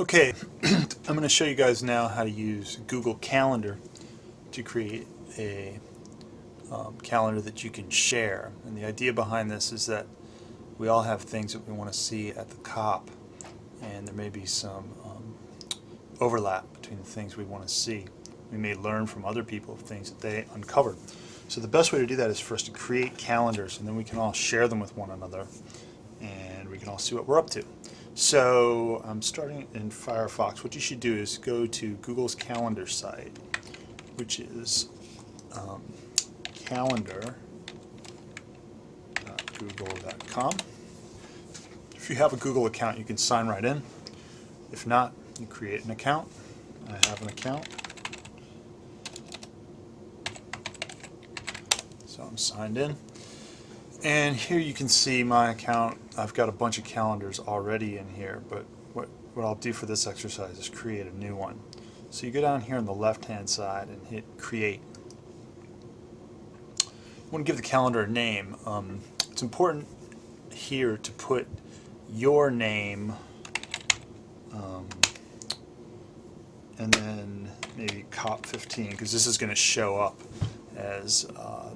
Okay, I'm going to show you guys now how to use Google Calendar to create a calendar that you can share. And the idea behind this is that we all have things that we want to see at the top, and there may be some overlap between the things we want to see. We may learn from other people things that they uncovered. So the best way to do that is for us to create calendars, and then we can all share them with one another, and we can all see what we're up to. So I'm starting in Firefox. What you should do is go to Google's calendar site, which is calendar.google.com. If you have a Google account, you can sign right in. If not, you create an account. I have an account. So I'm signed in. And here you can see my account. I've got a bunch of calendars already in here, but what I'll do for this exercise is create a new one. So you go down here on the left-hand side and hit Create. You want to give the calendar a name. It's important here to put your name and then maybe COP15, because this is going to show up as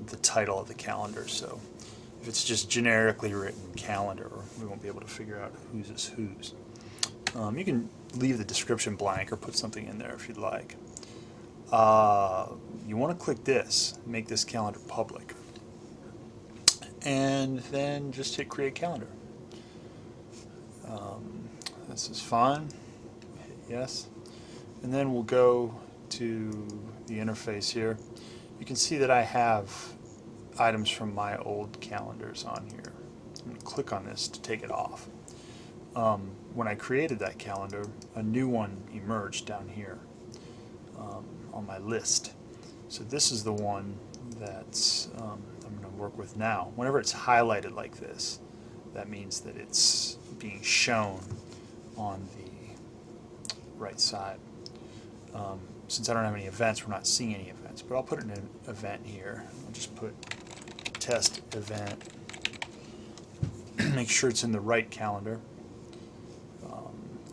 the title of the calendar. So if it's just generically written calendar, we won't be able to figure out whose is whose. You can leave the description blank or put something in there if you'd like. You want to click this, make this calendar public, and then just hit Create Calendar. This is fine. Hit yes. And then we'll go to the interface here. You can see that I have items from my old calendars on here. I'm going to click on this to take it off. When I created that calendar, a new one emerged down here on my list. So this is the one that I'm going to work with now. Whenever it's highlighted like this, that means that it's being shown on the right side. Since I don't have any events, we're not seeing any events, but I'll put an event here. I'll just put test event. Make sure it's in the right calendar.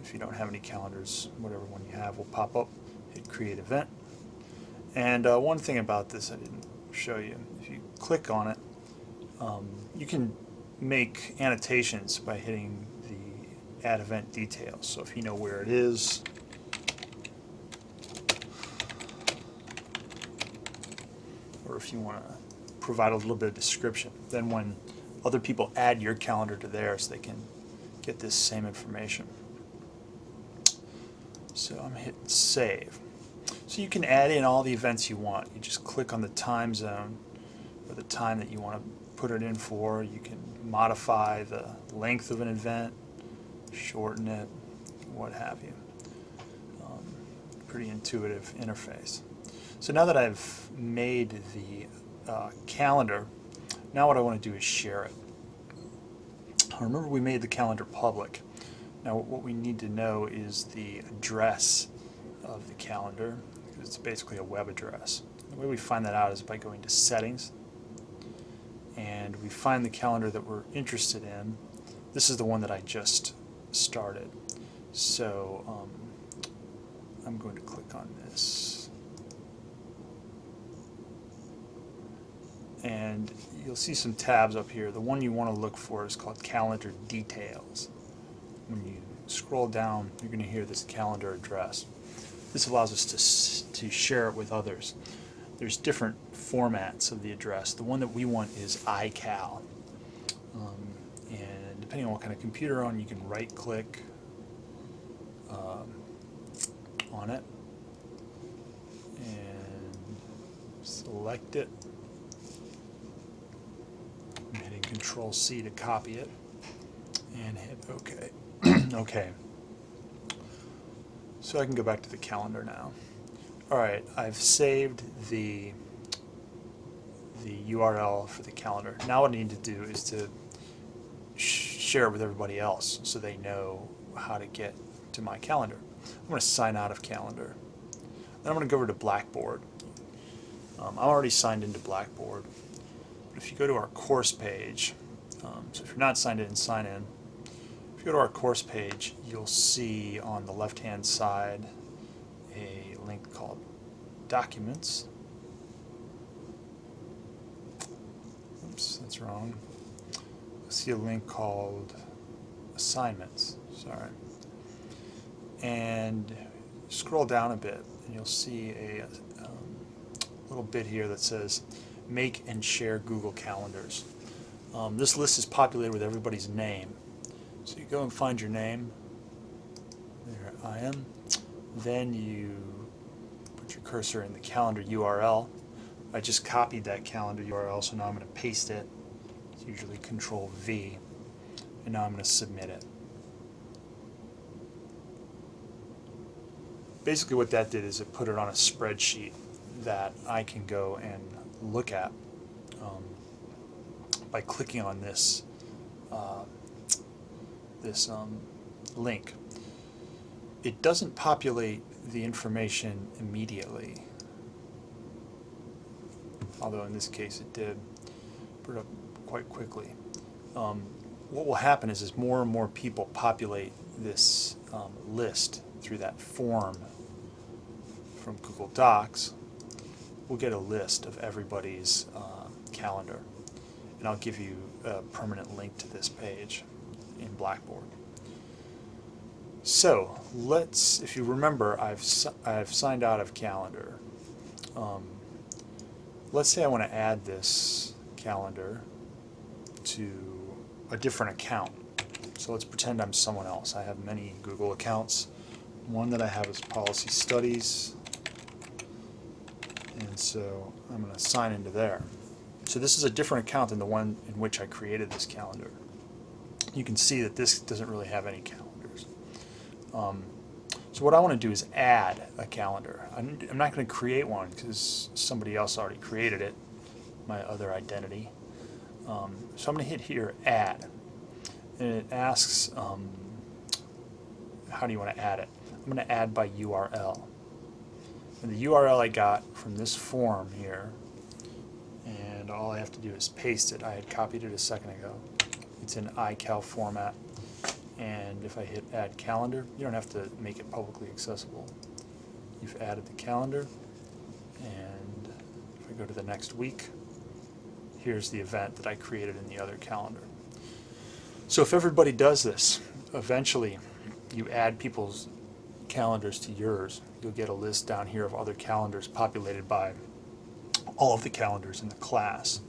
If you don't have any calendars, whatever one you have will pop up. Hit create event. And one thing about this I didn't show you, if you click on it, you can make annotations by hitting the add event details. So if you know where it is, or if you want to provide a little bit of description, then when other people add your calendar to theirs, they can get this same information. So I'm hitting save. So you can add in all the events you want. You just click on the time zone or the time that you want to put it in for. You can modify the length of an event, shorten it, what have you. Pretty intuitive interface. So now that I've made the calendar, now what I want to do is share it. Remember, we made the calendar public. Now what we need to know is the address of the calendar, because it's basically a web address. The way we find that out is by going to Settings, and we find the calendar that we're interested in. This is the one that I just started. So I'm going to click on this. And you'll see some tabs up here. The one you want to look for is called Calendar Details. When you scroll down, you're going to hear this calendar address. This allows us to share it with others. There's different formats of the address. The one that we want is iCal. And depending on what kind of computer you're on, you can right-click on it and select it. I'm hitting Control-C to copy it and hit OK. OK. So I can go back to the calendar now. Alright, I've saved the URL for the calendar. Now what I need to do is to share it with everybody else so they know how to get to my calendar. I'm going to sign out of calendar. Then I'm going to go over to Blackboard. I'm already signed into Blackboard. But if you go to our course page, so if you're not signed in, sign in. If you go to our course page, you'll see on the left-hand side a link called Documents. Oops, that's wrong. You'll see a link called Assignments. Sorry. And scroll down a bit, and you'll see a little bit here that says Make and Share Google Calendars. This list is populated with everybody's name. So you go and find your name. There I am. Then you put your cursor in the calendar URL. I just copied that calendar URL, so now I'm going to paste it. It's usually Control V. And now I'm going to submit it. Basically what that did is it put it on a spreadsheet that I can go and look at by clicking on this link. It doesn't populate the information immediately, although in this case it did put it up quite quickly. What will happen is as more and more people populate this list through that form from Google Docs, we'll get a list of everybody's calendar. And I'll give you a permanent link to this page in Blackboard. So if you remember, I've signed out of Calendar. Let's say I want to add this calendar to a different account. So let's pretend I'm someone else. I have many Google accounts. One that I have is Policy Studies, and so I'm going to sign into there. So this is a different account than the one in which I created this calendar. You can see that this doesn't really have any calendars. So what I want to do is add a calendar. I'm not going to create one because somebody else already created it, my other identity. So I'm going to hit here, Add. And it asks, how do you want to add it? I'm going to add by URL. And the URL I got from this form here, and all I have to do is paste it. I had copied it a second ago. It's in iCal format. And if I hit Add Calendar, you don't have to make it publicly accessible. You've added the calendar, and if I go to the next week, here's the event that I created in the other calendar. So if everybody does this, eventually you add people's calendars to yours, you'll get a list down here of other calendars populated by all of the calendars in the class.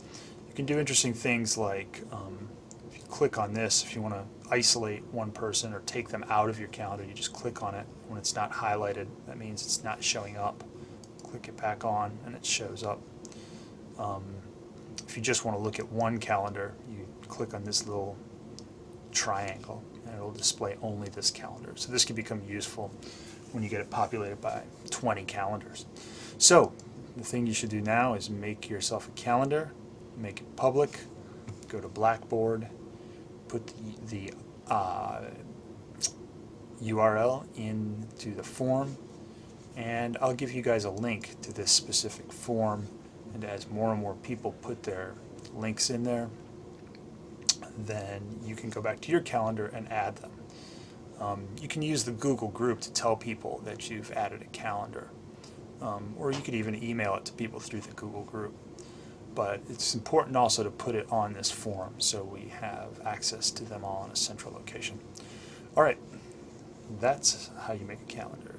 You can do interesting things like if you click on this, if you want to isolate one person or take them out of your calendar, you just click on it. When it's not highlighted, that means it's not showing up. Click it back on and it shows up. If you just want to look at one calendar, you click on this little triangle and it'll display only this calendar. So this can become useful when you get it populated by 20 calendars. So the thing you should do now is make yourself a calendar, make it public, go to Blackboard, put the URL into the form, and I'll give you guys a link to this specific form. And as more and more people put their links in there, then you can go back to your calendar and add them. You can use the Google group to tell people that you've added a calendar. Or you could even email it to people through the Google group. But it's important also to put it on this form so we have access to them all in a central location. All right, that's how you make a calendar.